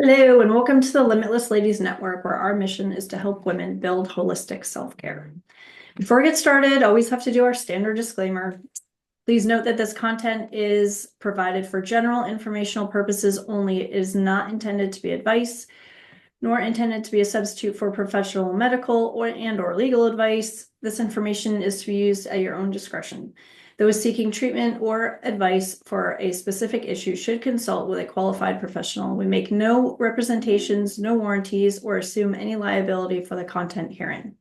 Hello, and welcome to the Limitless Ladies Network, where our mission is to help women build holistic self-care. Before we get started, always have to do our standard disclaimer. Please note that this content is provided for general informational purposes only. It is not intended to be advice, nor intended to be a substitute for professional medical or legal advice. This information is to be used at your own discretion. Those seeking treatment or advice for a specific issue should consult with a qualified professional. We make no representations, no warranties, or assume any liability for the content herein.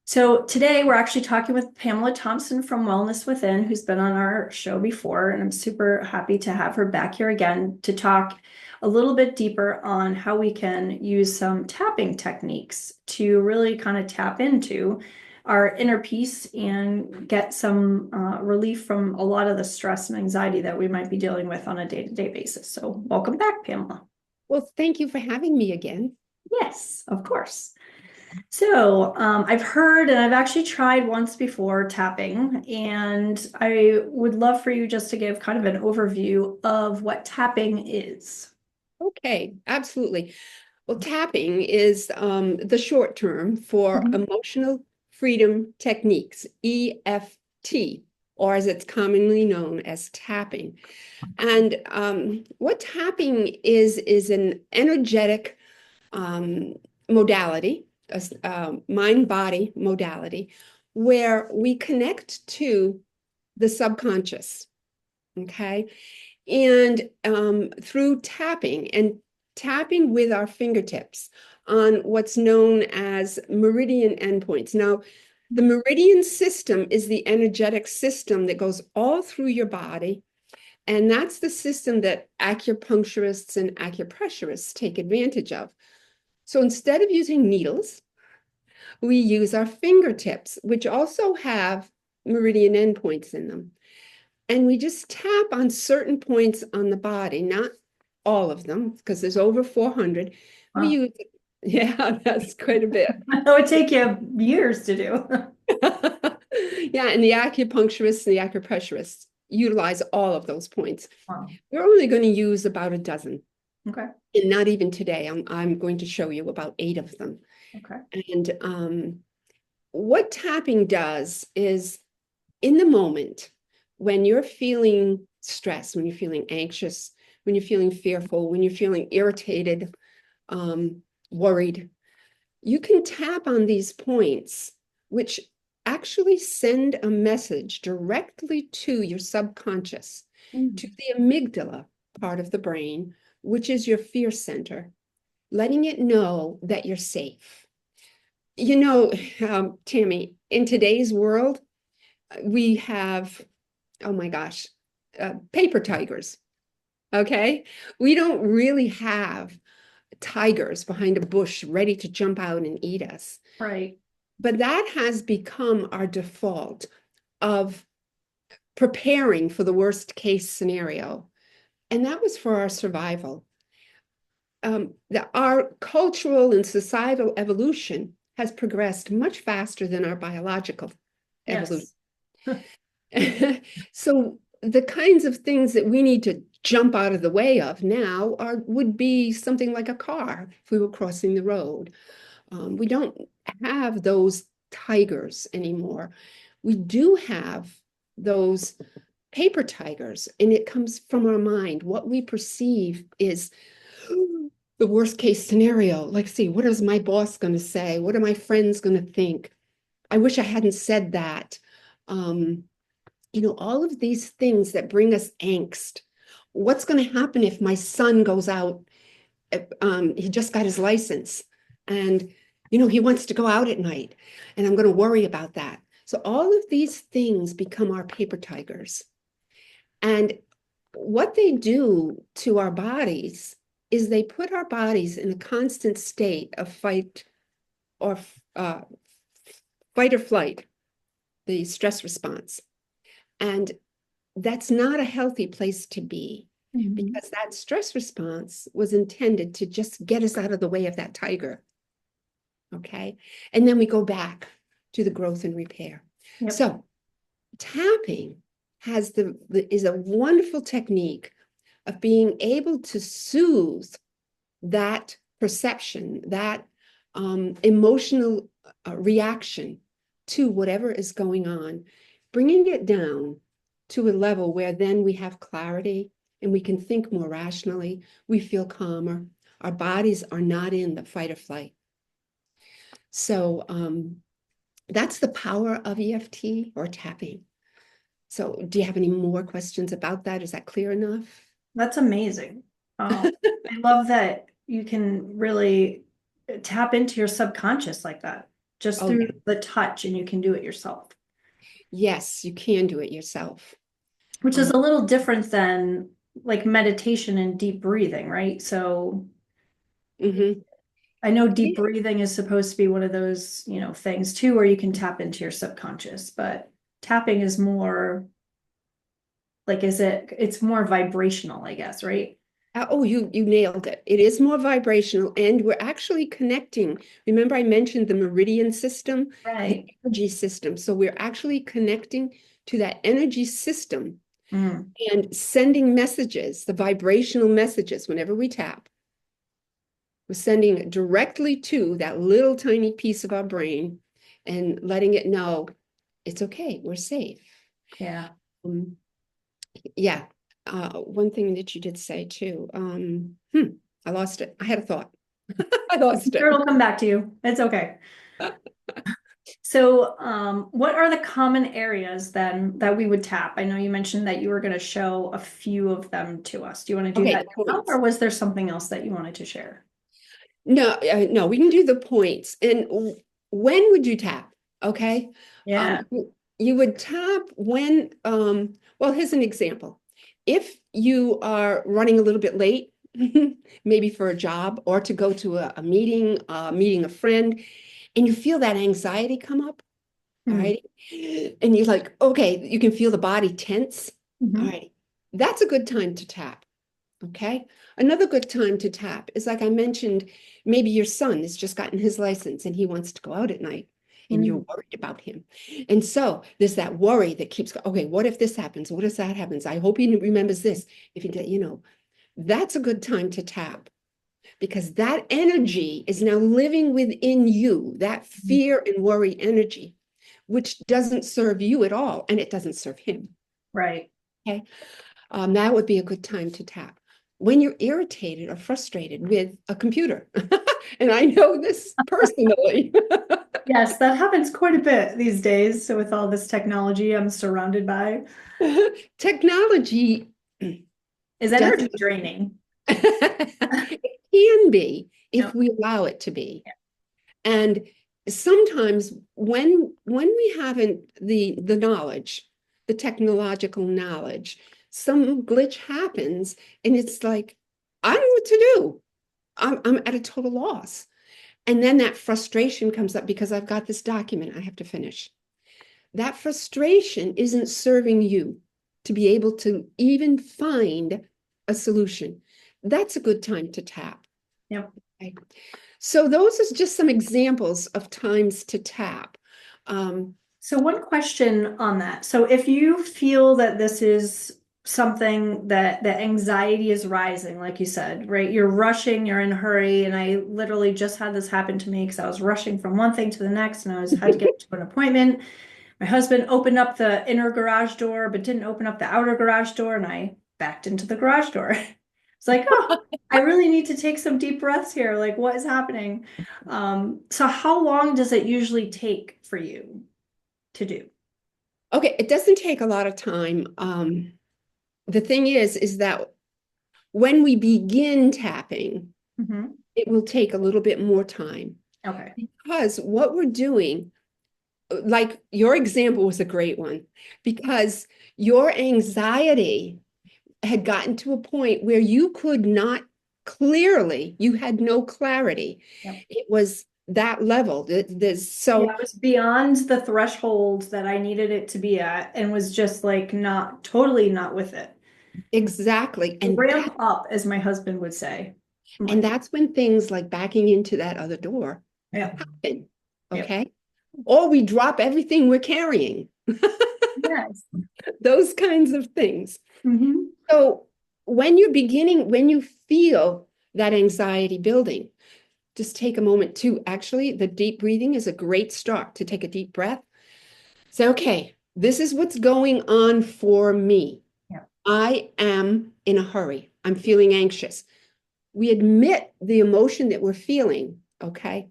So today we're actually talking with Pamela Thompson from Wellness Within, who's been on our show before, and I'm super happy to have her back here again to talk a little bit deeper on how we can use some tapping techniques to really kind of tap into our inner peace and get some relief from a lot of the stress and anxiety that we might be dealing with on a day-to-day basis. So welcome back, Pamela. Well, thank you for having me again. Yes, of course. So I've heard and I've actually tried once before tapping, and I would love for you just to give kind of an overview of what tapping is. Okay, absolutely. Well, tapping is the short term for emotional freedom techniques, EFT, or as it's commonly known as tapping. And what tapping is an energetic modality, a mind-body modality, where we connect to the subconscious, okay? And through tapping with our fingertips on what's known as meridian endpoints. Now, the meridian system is the energetic system that goes all through your body. And that's the system that acupuncturists and acupressurists take advantage of. So instead of using needles, we use our fingertips, which also have meridian endpoints in them. And we just tap on certain points on the body, not all of them, because there's over 400. Wow. We use, yeah, that's quite a bit. That would take you years to do. Yeah, and the acupuncturists and the acupressurists utilize all of those points. Wow. We're only going to use about a dozen. Okay. And not even today. I'm going to show you about 8 of them. Okay. And what tapping does is in the moment, when you're feeling stressed, when you're feeling anxious, when you're feeling fearful, when you're feeling irritated, worried, you can tap on these points, which actually send a message directly to your subconscious, to the amygdala part of the brain, which is your fear center, letting it know that you're safe. You know, Tammy, in today's world, we have, oh my gosh, paper tigers, okay? We don't really have tigers behind a bush ready to jump out and eat us. Right. But that has become our default of preparing for the worst case scenario. And that was for our survival. Our cultural and societal evolution has progressed much faster than our biological evolution. So the kinds of things that we need to jump out of the way of now would be something like a car if we were crossing the road. We don't have those tigers anymore. We do have those paper tigers, and it comes from our mind. What we perceive is the worst case scenario. Like, see, what is my boss going to say? What are my friends going to think? I wish I hadn't said that. You know, all of these things that bring us angst. What's going to happen if my son goes out? He just got his license, and you know, he wants to go out at night, and I'm going to worry about that. So all of these things become our paper tigers. And what they do to our bodies is they put our bodies in a constant state of fight or flight, the stress response. And that's not a healthy place to be, because that stress response was intended to just get us out of the way of that tiger. Okay. And then we go back to the growth and repair. Yep. So tapping is a wonderful technique of being able to soothe that perception, that emotional reaction to whatever is going on, bringing it down to a level where then we have clarity and we can think more rationally, we feel calmer, our bodies are not in the fight or flight. So that's the power of EFT or tapping. So do you have any more questions about that? Is that clear enough? That's amazing. I love that you can really tap into your subconscious like that, just Oh, through yeah. the touch, and you can do it yourself, Yes, you can do it yourself. which is a little different than like meditation and deep breathing, right? So Mhm. I know deep breathing is supposed to be one of those, things too, where you can tap into your subconscious, but tapping is more like, it's more vibrational, I guess, right? Oh, you nailed it. It is more vibrational, and we're actually connecting. Remember, I mentioned the meridian system, the Right. energy system. So we're actually connecting to that energy system Mm. and sending messages, the vibrational messages, whenever we tap. We're sending it directly to that little tiny piece of our brain and letting it know it's okay, we're safe. Yeah. Yeah. One thing that you did say too. I lost it. I had a thought. I lost Sure, it. it'll come back to you. It's okay. So, what are the common areas then that we would tap? I know you mentioned that you were going to show a few of them to us. Do you want to do Okay, that now, points. or was there something else that you wanted to share? No, no, we can do the points. And when would you tap? Okay. Yeah. You would tap when, well, here's an example. If you are running a little bit late, maybe for a job or to go to a meeting a friend, and you feel that anxiety come up, all Mhm. right, and you're like, okay, you can feel the body tense, all Mhm. right, that's a good time to tap. Okay. Another good time to tap is like I mentioned, maybe your son has just gotten his license and he wants to go out at night and you're Mm. worried about him. And so there's that worry that keeps, okay, what if this happens? What if that happens? I hope he remembers this. If that's a good time to tap because that energy is now living within you, that fear and worry energy, which doesn't serve you at all and it doesn't serve him. Right. Okay. That would be a good time to tap. When you're irritated or frustrated with a computer, and I know this personally. Yes, that happens quite a bit these days. So with all this technology I'm surrounded by, Technology is energy doesn't, draining. it can be No. if we allow it to be. And sometimes when we haven't the knowledge, the technological knowledge, some glitch happens and it's like, I don't know what to do. I'm at a total loss. And then that frustration comes up because I've got this document I have to finish. That frustration isn't serving you to be able to even find a solution. That's a good time to tap. Yep. Okay. So those are just some examples of times to tap. So one question on that. So if you feel that this is something that the anxiety is rising, like you said, right? You're rushing, you're in a hurry. And I literally just had this happen to me because I was rushing from one thing to the next and had to get to an appointment. My husband opened up the inner garage door, but didn't open up the outer garage door, and I backed into the garage door. It's like, oh, I really need to take some deep breaths here. Like, what is happening? So how long does it usually take for you to do? Okay, it doesn't take a lot of time. The thing is that when we begin tapping, Mhm. it will take a little bit more time Okay. because what we're doing, like your example was a great one, because your anxiety had gotten to a point where you could not clearly, you had no clarity. Yep. It was that level. Yeah, it was beyond the threshold that I needed it to be at and was just like not totally not with it. Exactly. Ramp up, as my husband would say. I'm And like, that's when things like backing into that other door yeah. happen. Yep. Okay. Or we drop everything we're carrying. Yes. Those kinds of things. Hmm. So when you feel that anxiety building, just take a moment to actually, the deep breathing is a great start to take a deep breath. Say, okay, this is what's going on for me. Yeah. I am in a hurry. I'm feeling anxious. We admit the emotion that we're feeling, okay?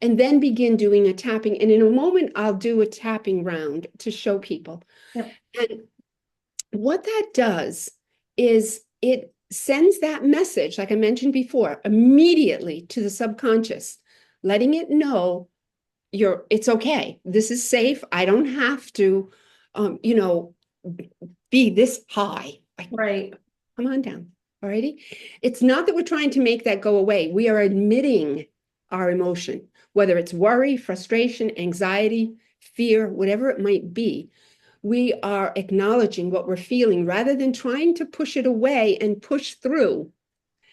And then begin doing a tapping. And in a moment, I'll do a tapping round to show people. Yep. And what that does is it sends that message, like I mentioned before, immediately to the subconscious, letting it know it's okay. This is safe. I don't have to, you know, be this high. Right. Come on down. All righty. It's not that we're trying to make that go away. We are admitting our emotion, whether it's worry, frustration, anxiety, fear, whatever it might be. We are acknowledging what we're feeling rather than trying to push it away and push through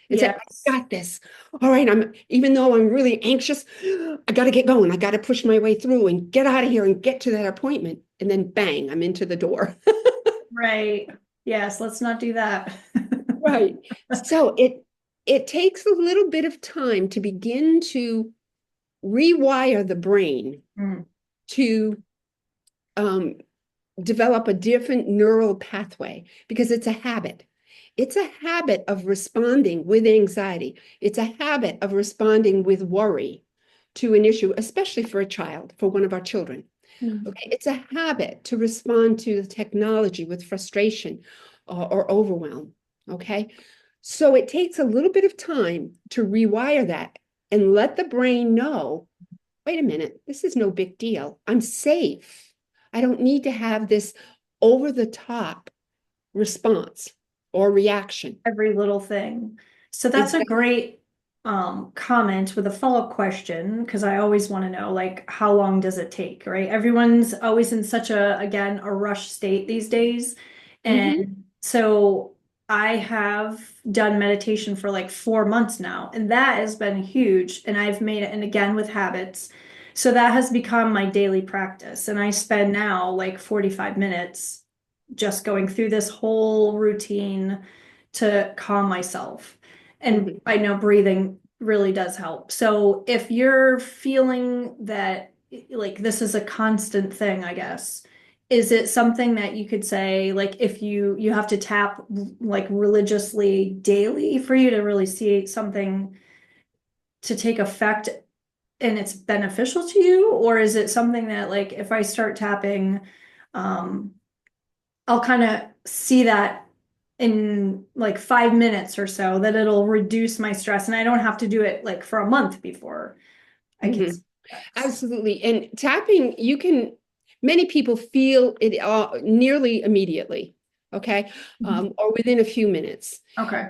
and say, I Yes. got this. All right, even though I'm really anxious, I got to get going. I got to push my way through and get out of here and get to that appointment. And then bang, I'm into the door. Right. Yes, let's not do that. Right. So it takes a little bit of time to begin to rewire the brain Mm. to um, develop a different neural pathway because it's a habit. It's a habit of responding with anxiety. It's a habit of responding with worry to an issue, especially for a child, for one of our children. Mm. Okay, it's a habit to respond to the technology with frustration or overwhelm. Okay, so it takes a little bit of time to rewire that and let the brain know, wait a minute, this is no big deal. I'm safe. I don't need to have this over the top response or reaction. Every little thing. So that's a Exactly. great comment with a follow-up question because I always want to know like how long does it take, right? Everyone's always in such a again a rush state these days. Hmm. And so I have done meditation for like 4 months now, and that has been huge. And I've made it, and again with habits. So that has become my daily practice. And I spend now like 45 minutes just going through this whole routine to calm myself. And Hmm. I know breathing really does help. So if you're feeling that like this is a constant thing, I guess, is it something that you could say like if you have to tap like religiously daily for you to really see something to take effect and it's beneficial to you? Or is it something that like if I start tapping, um, I'll kind of see that in like 5 minutes or so that it'll reduce my stress and I don't have to do it like for a month before I can Hmm. see effects. Absolutely. And tapping, many people feel it nearly immediately, okay, Mhm. or within a few minutes. Okay.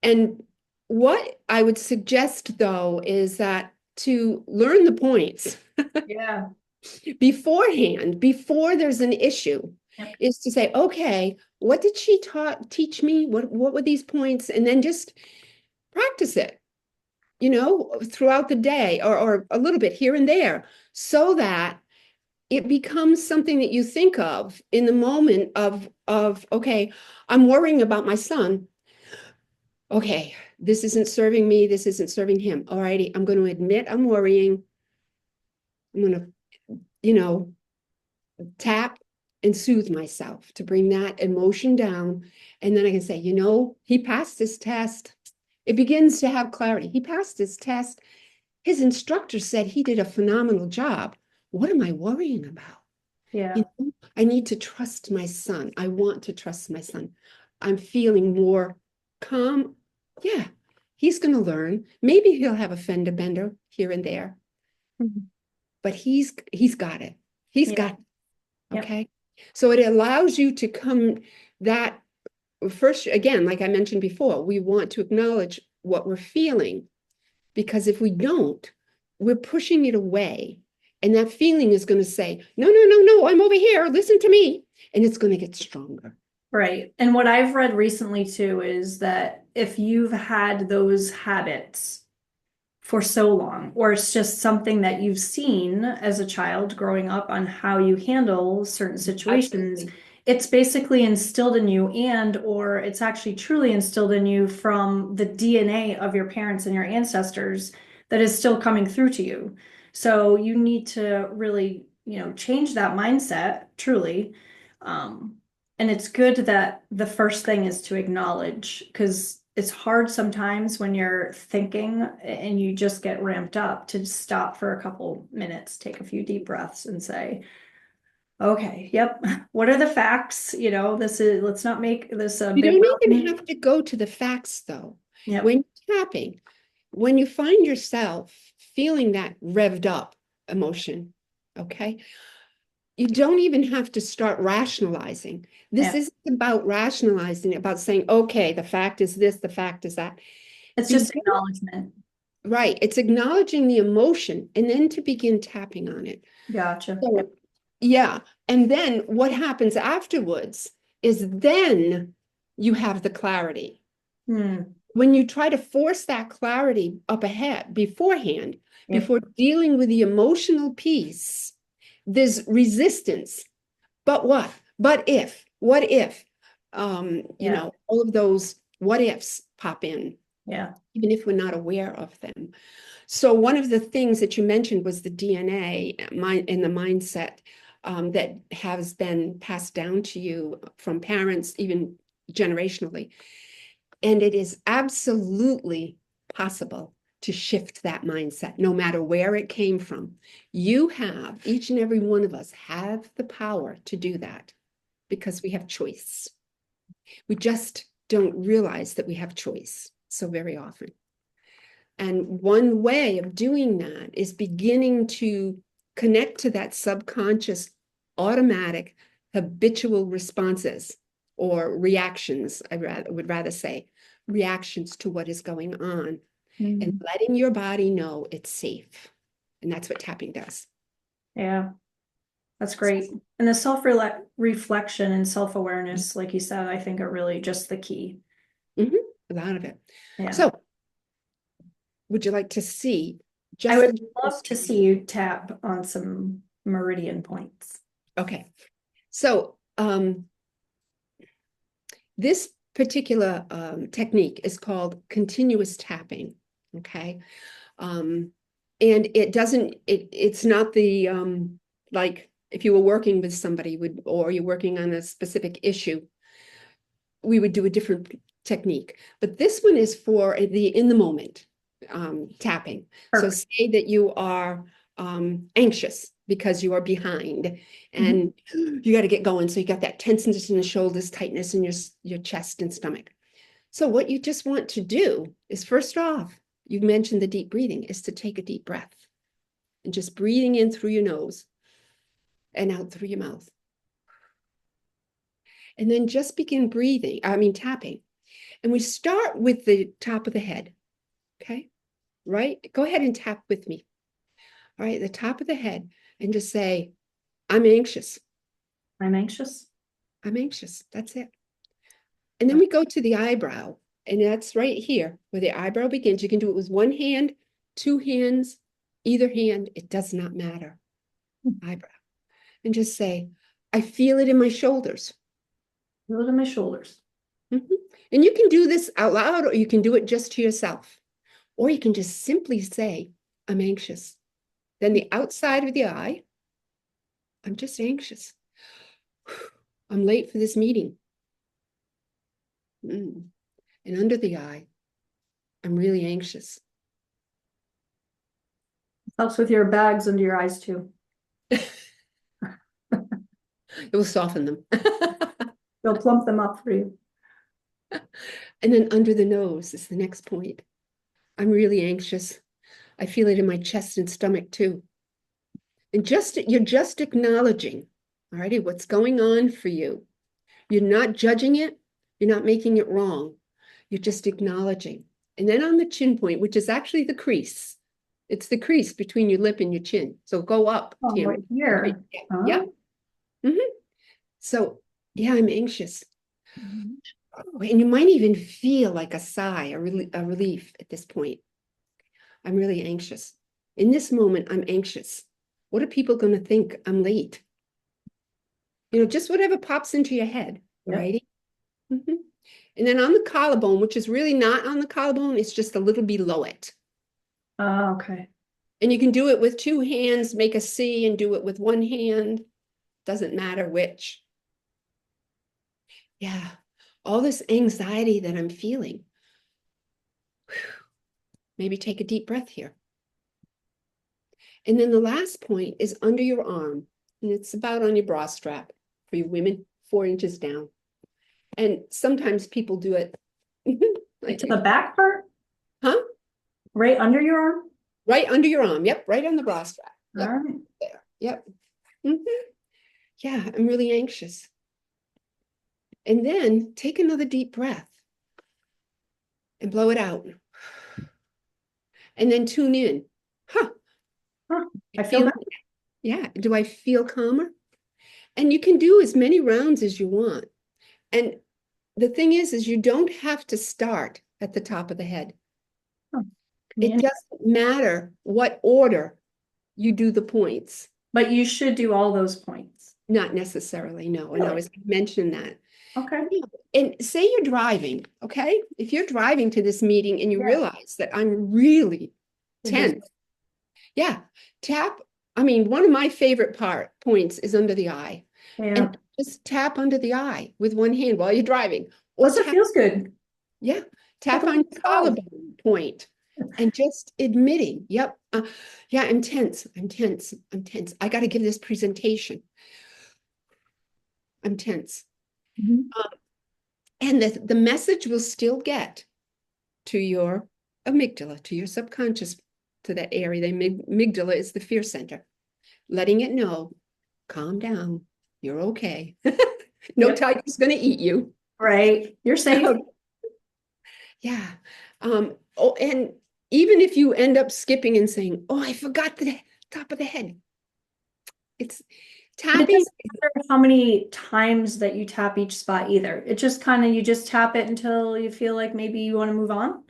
And what I would suggest, though, is that to learn the points Yeah. beforehand, before there's an issue, Yep. is to say, okay, what did she teach me? What were these points? And then just practice it, throughout the day or a little bit here and there, so that it becomes something that you think of in the moment of okay, I'm worrying about my son. Okay, this isn't serving me, this isn't serving him. All righty, I'm going to admit I'm worrying. I'm going to, you know, tap and soothe myself to bring that emotion down. And then I can say, he passed his test. It begins to have clarity. He passed his test. His instructor said he did a phenomenal job. What am I worrying about? Yeah. I need to trust my son. I want to trust my son. I'm feeling more calm. Yeah, he's going to learn. Maybe he'll have a fender bender here and there, Mhm. but he's got it. He's Yeah. got it. Yep. Okay. So it allows you to come that first, again, like I mentioned before, we want to acknowledge what we're feeling, because if we don't, we're pushing it away. And that feeling is going to say, no, no, no, no, I'm over here. Listen to me. And it's going to get stronger. Right. And what I've read recently too is that if you've had those habits for so long, or it's just something that you've seen as a child growing up on how you handle certain situations, Absolutely. it's basically instilled in you or it's actually truly instilled in you from the DNA of your parents and your ancestors that is still coming through to you. So you need to really, change that mindset truly. And it's good that the first thing is to acknowledge, because it's hard sometimes when you're thinking and you just get ramped up to stop for a couple minutes, take a few deep breaths and say, okay, yep. What are the facts? Let's not make this a You big don't even mountain. have to go to the facts, though. Yep. When you're tapping, when you find yourself feeling that revved up emotion, okay, you don't even have to start rationalizing. This Yeah. isn't about rationalizing, about saying, okay, the fact is this, the fact is that. It's just Begin, acknowledgement. right, it's acknowledging the emotion and then to begin tapping on it. Gotcha. So, yeah. And then what happens afterwards is then you have the clarity. Hmm. When you try to force that clarity up ahead beforehand, Yep. before dealing with the emotional piece, there's resistance. But what? But if, what if? Yeah. All of those what ifs pop in, Yeah. even if we're not aware of them. So one of the things that you mentioned was the DNA in the mindset that has been passed down to you from parents, even generationally. And it is absolutely possible to shift that mindset, no matter where it came from. You have, each and every one of us have the power to do that because we have choice. We just don't realize that we have choice so very often. And one way of doing that is beginning to connect to that subconscious, automatic, habitual responses or reactions, would rather say, reactions to what is going on, and Mhm. letting your body know it's safe. And that's what tapping does. Yeah. That's great. And the reflection and self-awareness, like you said, I think are really just the key. Mhm, a lot of it. Yeah. So, would you like to see I just would the love to see you tap on some meridian points. Okay. So, this particular technique is called continuous tapping. Okay. And it's not the like if you were working with somebody or you're working on a specific issue, we would do a different technique. But this one is for the in the moment tapping. So Perfect. say that you are anxious because you are behind and you got to get going. So you got that tenseness in the shoulders, tightness in your chest and stomach. So what you just want to do is first off, you mentioned the deep breathing, is to take a deep breath and just breathing in through your nose and out through your mouth. And then just begin tapping. And we start with the top of the head. Okay. Right. Go ahead and tap with me. All right. The top of the head and just say, I'm anxious. I'm anxious. I'm anxious. That's it. And then we go to the eyebrow. And that's right here where the eyebrow begins. You can do it with one hand, two hands, either hand. It does not matter. Eyebrow. And just say, I feel it in my shoulders. Feel it in my shoulders. Mhm. And you can do this out loud or you can do it just to yourself. Or you can just simply say, I'm anxious. Then the outside of the eye, I'm just anxious. I'm late for this meeting. And under the eye, I'm really anxious. Helps with your bags under your eyes too. It will soften them. They'll plump them up for you. And then under the nose is the next point. I'm really anxious. I feel it in my chest and stomach too. And you're just acknowledging, all righty, what's going on for you. You're not judging it. You're not making it wrong. You're just acknowledging. And then on the chin point, which is actually the crease, it's the crease between your lip and your chin. So go up, Oh, Tammy. right here. Yeah. Huh? Yeah. Mhm. So, yeah, I'm anxious. And you might even feel like a sigh, a relief at this point. I'm really anxious. In this moment, I'm anxious. What are people going to think? I'm late. Just whatever pops into your head, Yep. righty? Mhm. And then on the collarbone, which is really not on the collarbone, it's just a little below it. Oh, okay. And you can do it with two hands, make a C, and do it with one hand. Doesn't matter which. Yeah, all this anxiety that I'm feeling. Maybe take a deep breath here. And then the last point is under your arm, and it's about on your bra strap for you women, 4 inches down. And sometimes people do it. Like to the back part? Huh? Right under your arm? Right under your arm. Yep, right on the bra strap. Yep, All right. there. Yep. Mhm. Yeah, I'm really anxious. And then take another deep breath and blow it out. And then tune in. Huh. Huh. I feel better. Yeah. Do I feel calmer? And you can do as many rounds as you want. And the thing is you don't have to start at the top of the head. Oh, It doesn't matter what order you do the points. but you should do all those points. Not necessarily, no. And I Really? was mentioning that. Okay. And say you're driving, okay? If you're driving to this meeting and you Yeah. realize that I'm really tense, yeah, tap. I mean, one of my favorite points is under the eye. Yeah. And just tap under the eye with one hand while you're driving. Or Plus, it feels good. yeah, tap Like a on your collarbone point and just admitting, yep, yeah, I'm tense. I'm tense. I'm tense. I got to give this presentation. I'm tense. Mhm. And the message will still get to your amygdala, to your subconscious, to that area. The amygdala is the fear center, letting it know, calm down, you're okay. No Yep. tiger's going to eat you. Right. You're safe. Yeah. Oh, and even if you end up skipping and saying, oh, I forgot the top of the head. It's It tapping. doesn't matter how many times that you tap each spot either. It just kind of, you just tap it until you feel like maybe you want to move on.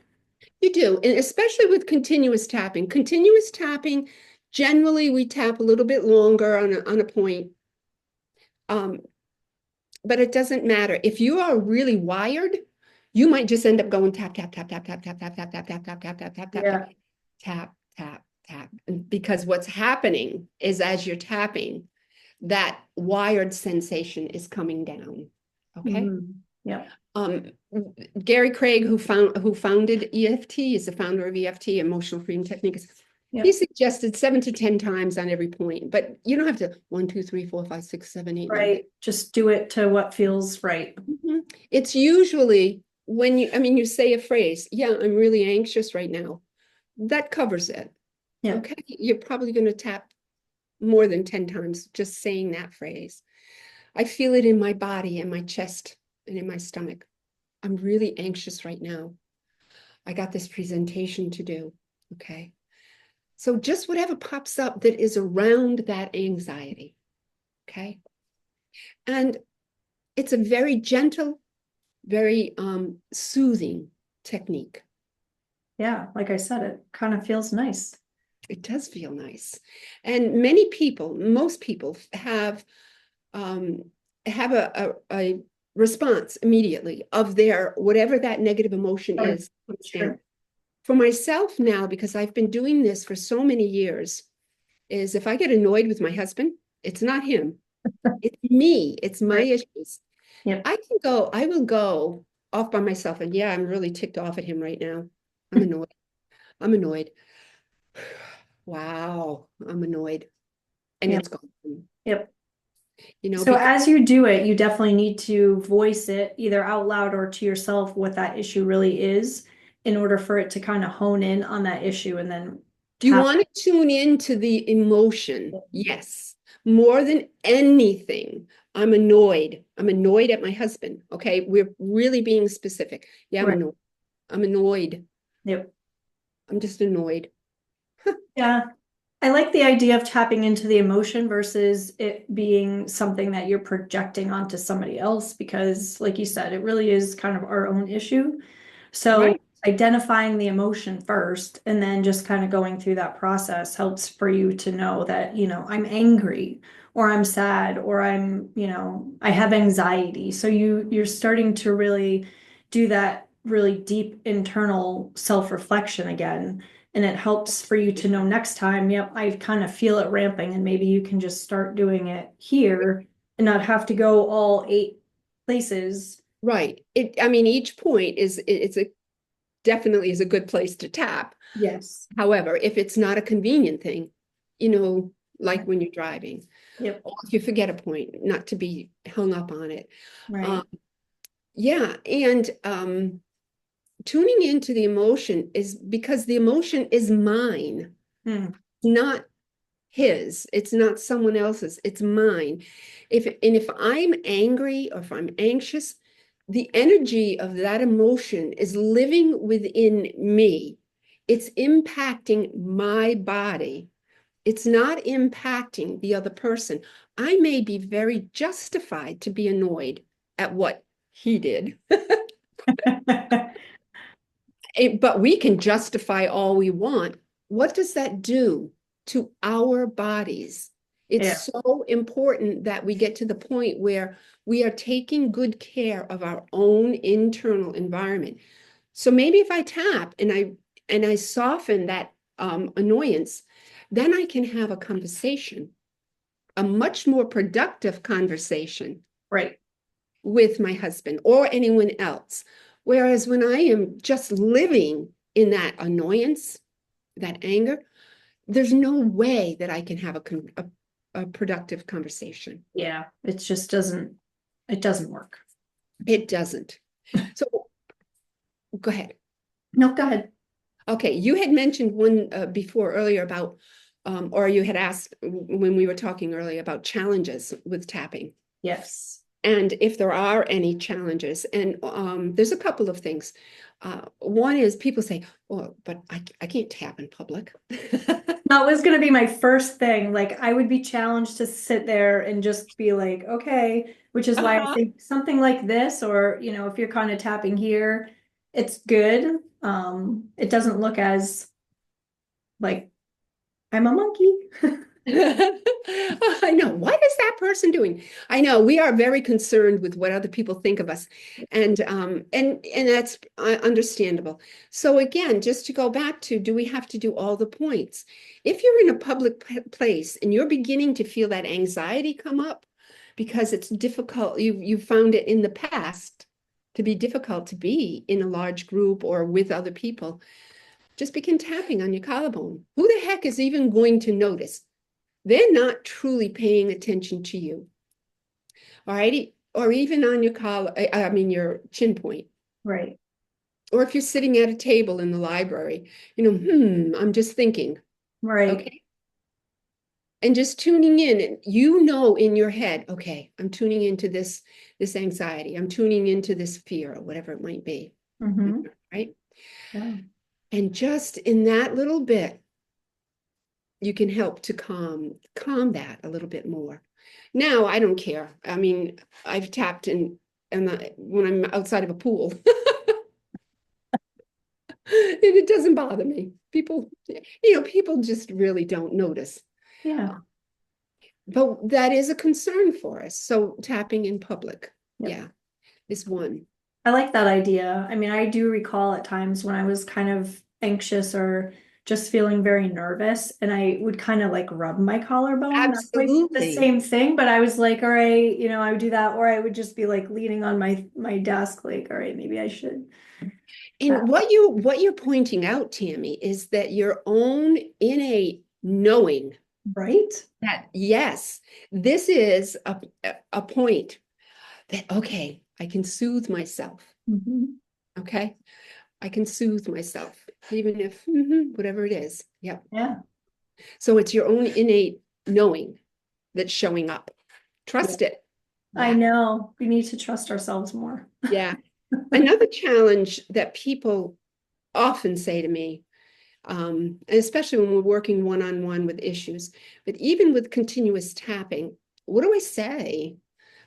You do, and especially with continuous tapping. Continuous tapping, generally we tap a little bit longer on a point. But it doesn't matter. If you are really wired, you might just end up going tap, tap, tap, tap, tap, tap, tap, tap, tap, tap, tap, tap, tap, tap, tap, Yeah. tap, tap, tap. Because what's happening is as you're tapping, that wired sensation is coming down. Okay. Yeah. Gary Craig, who founded EFT, is the founder of EFT, Emotional Freedom Techniques. Yep. He suggested 7 to 10 times on every point, but you don't have to 1, 2, 3, 4, 5, 6, 7, 8, 9. Right. Just do it to what feels right. It's usually when you say a phrase, yeah, I'm really anxious right now. That covers it. Yeah. Okay. You're probably going to tap more than 10 times just saying that phrase. I feel it in my body, in my chest, and in my stomach. I'm really anxious right now. I got this presentation to do. Okay. So just whatever pops up that is around that anxiety. Okay. And it's a very gentle, very soothing technique. Yeah. Like I said, it kind of feels nice. It does feel nice. And many people, most people have a response immediately of their whatever that negative emotion is. Sure. For myself now, because I've been doing this for so many years, is if I get annoyed with my husband, it's not him. It's me. It's my issues. Yep. I will go off by myself and yeah, I'm really ticked off at him right now. I'm annoyed. I'm annoyed. Wow, I'm annoyed. And it's gone. Yep. So because as you do it, you definitely need to voice it either out loud or to yourself what that issue really is in order for it to kind of hone in on that issue and then you want to tune into the emotion. Yes. More than anything, I'm annoyed. I'm annoyed at my husband. Okay. We're really being specific. Yeah, I'm annoyed. I'm annoyed. Yep. I'm just annoyed. Yeah. I like the idea of tapping into the emotion versus it being something that you're projecting onto somebody else because, like you said, it really is kind of our own issue. So identifying the emotion first and then just kind of going through that process helps for you to know that, I'm angry or I'm sad, or I'm, you know, I have anxiety. So you're starting to really do that really deep internal self-reflection again. And it helps for you to know next time, yep, I kind of feel it ramping, and maybe you can just start doing it here and not have to go all 8 places. Right. I mean, each point it's a definitely is a good place to tap. Yes. However, if it's not a convenient thing, you know, like when you're driving, Yep. or if you forget a point, not to be hung up on it. Right. Yeah, and tuning into the emotion is because the emotion is mine, Hmm. not his. It's not someone else's. It's mine. If I'm angry or if I'm anxious, the energy of that emotion is living within me. It's impacting my body. It's not impacting the other person. I may be very justified to be annoyed at what he did. But we can justify all we want. What does that do to our bodies? Yeah. It's so important that we get to the point where we are taking good care of our own internal environment. So maybe if I tap and I soften that annoyance, then I can have a conversation, a much more productive conversation Right. with my husband or anyone else. Whereas when I am just living in that annoyance, that anger, there's no way that I can have a productive conversation. Yeah. It doesn't work. It doesn't. So go ahead. No, go ahead. Okay, you had mentioned one before earlier about, or you had asked when we were talking earlier about challenges with tapping. Yes. And if there are any challenges, and there's a couple of things. One is people say, "Oh, but I can't tap in public." That was going to be my first thing. Like, I would be challenged to sit there and just be like, okay, which is why I Uh-huh. think something like this, or, you know, if you're kind of tapping here, it's good. It doesn't look as like I'm a monkey. I know. What is that person doing? I know we are very concerned with what other people think of us, and that's understandable. So again, just to go back to, do we have to do all the points? If you're in a public place and you're beginning to feel that anxiety come up because it's difficult, you found it in the past to be difficult to be in a large group or with other people, just begin tapping on your collarbone. Who the heck is even going to notice? They're not truly paying attention to you. All right. Or even on your collar, I mean, your chin point. Right. Or if you're sitting at a table in the library, I'm just thinking. Right. Okay. And just tuning in, and you know in your head, okay, I'm tuning into this anxiety. I'm tuning into this fear or whatever it might be. Mm-hmm. Right. Yeah. And just in that little bit, you can help to calm that a little bit more. Now, I don't care. I mean, I've tapped in and when I'm outside of a pool, and it doesn't bother me. People just really don't notice. Yeah. But that is a concern for us. So tapping in public, Yep. yeah, is one. I like that idea. I mean, I do recall at times when I was kind of anxious or just feeling very nervous, and I would kind of like rub my collarbone. Not quite the Absolutely. same thing, but I was like, all right, you know, I would do that, or I would just be like leaning on my desk, like, all right, maybe I should. And what you're pointing out, Tammy, is that your own innate knowing Right? that yes, this is a point that, okay, I can soothe myself. Mhm. Okay. I can soothe myself, even if whatever it is. Yep. Yeah. So it's your own innate knowing that's showing up. Yeah. Trust it. I Yeah. know. We need to trust ourselves more. Yeah. Another challenge that people often say to me, and especially when we're working one-on-one with issues, but even with continuous tapping, what do I say?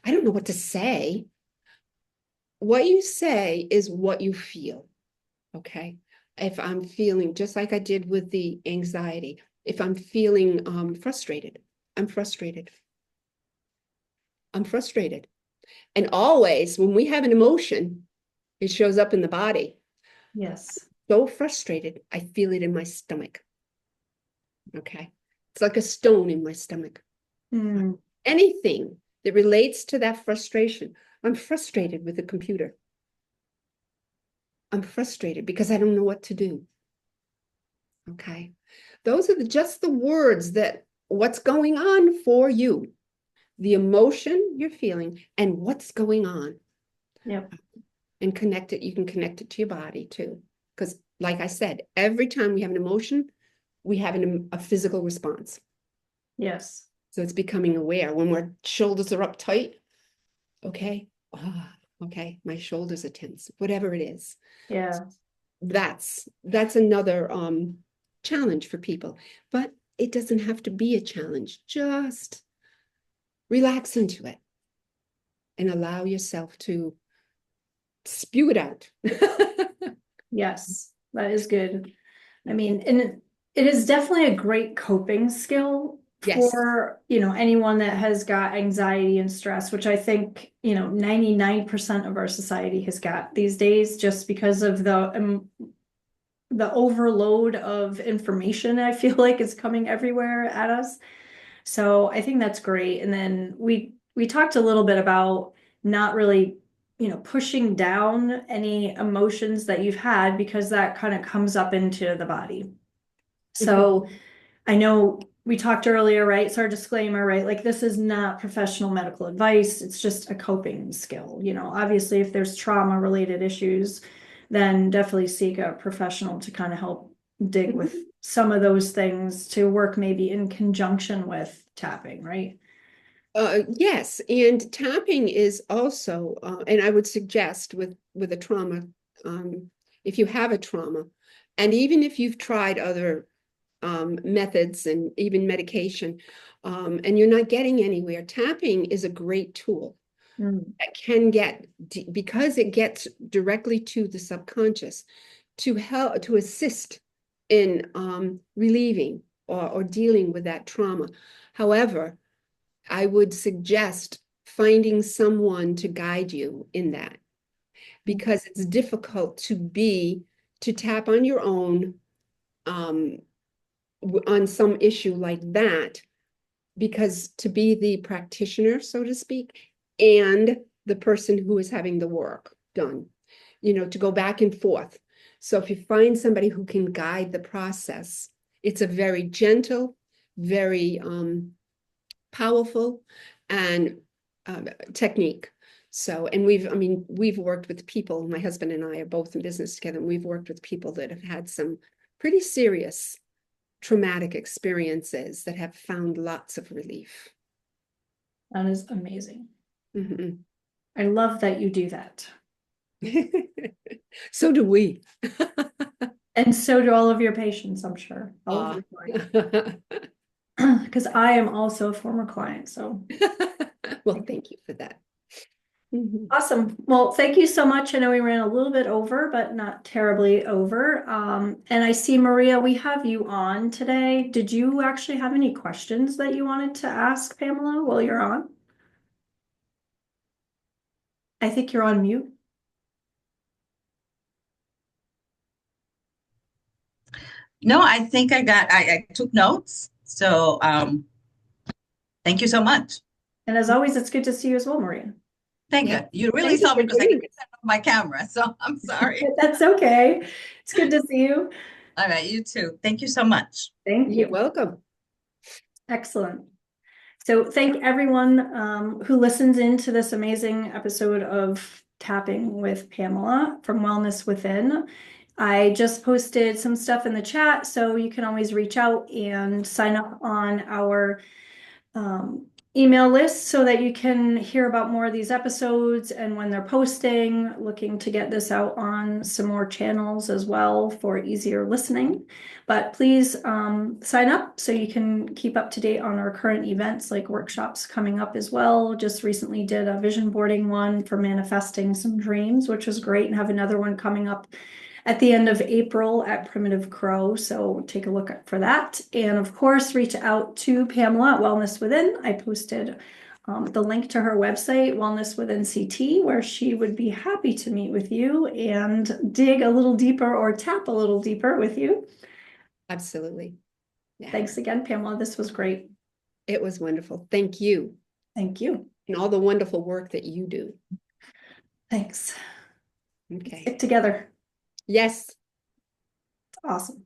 I don't know what to say. What you say is what you feel. Okay. If I'm feeling just like I did with the anxiety, if I'm feeling frustrated, I'm frustrated. I'm frustrated. And always when we have an emotion, it shows up in the body. Yes. So frustrated, I feel it in my stomach. Okay. It's like a stone in my stomach. Mm, Anything that relates to that frustration. I'm frustrated with the computer. I'm frustrated because I don't know what to do. Okay. Those are just the words that what's going on for you, the emotion you're feeling, and what's going on. yep. And connect it. You can connect it to your body too. Because, like I said, every time we have an emotion, we have a physical response. Yes. So it's becoming aware when our shoulders are up tight. Okay. Okay. My shoulders are tense, whatever it is. Yeah. That's another challenge for people. But it doesn't have to be a challenge. Just relax into it and allow yourself to spew it out. Yes, that is good. I mean, and it is definitely a great coping skill Yes. for, anyone that has got anxiety and stress, which I think, 99% of our society has got these days, just because of the overload of information I feel like is coming everywhere at us. So I think that's great. And then we talked a little bit about not really, pushing down any emotions that you've had, because that kind of comes up into the body. So I know we talked earlier, right? It's our disclaimer, right? Like, this is not professional medical advice. It's just a coping skill. Obviously, if there's trauma related issues, then definitely seek a professional to kind of help dig with some of those things, to work maybe in conjunction with tapping, right? Yes, and tapping is also, and I would suggest with a trauma, if you have a trauma, and even if you've tried other methods and even medication, and you're not getting anywhere, tapping is a great tool Mm. that can get, because it gets directly to the subconscious, to help, to assist in relieving or dealing with that trauma. However, I would suggest finding someone to guide you in that, because it's difficult to tap on your own on some issue like that, because to be the practitioner, so to speak, and the person who is having the work done, to go back and forth. So if you find somebody who can guide the process, it's a very gentle, very powerful and technique. So, and we've worked with people, my husband and I are both in business together, and we've worked with people that have had some pretty serious traumatic experiences that have found lots of relief. That is amazing. Mhm. I love that you do that. So do we. And so do all of your patients, I'm sure. All of your clients. Because I am also a former client, so. Well, thank you for that. Mhm. Awesome. Well, thank you so much. I know we ran a little bit over, but not terribly over. And I see, Maria, we have you on today. Did you actually have any questions that you wanted to ask Pamela while you're on? I think you're on mute. No, I think I took notes. So thank you so much. And as always, it's good to see you as well, Maria. Thank Yeah. you. You really Thank you saw for me because I doing couldn't turn off my camera. So I'm sorry. That's okay. It's good to see you. All right, you too. Thank you so much. Thank You're you. welcome. Excellent. So thank everyone who listens into this amazing episode of Tapping with Pamela from Wellness Within. I just posted some stuff in the chat, so you can always reach out and sign up on our email list so that you can hear about more of these episodes and when they're posting. Looking to get this out on some more channels as well for easier listening. But please sign up so you can keep up to date on our current events, like workshops coming up as well. Just recently did a vision boarding one for manifesting some dreams, which was great, and have another one coming up at the end of April at Primitive Crow. So take a look for that. And of course, reach out to Pamela at Wellness Within. I posted the link to her website, Wellness with NCT, where she would be happy to meet with you and dig a little deeper or tap a little deeper with you. Absolutely. Yeah. Thanks again, Pamela. This was great. It was wonderful. Thank you. Thank you. And all the wonderful work that you do. Thanks. Okay. Stick together. Yes. Awesome.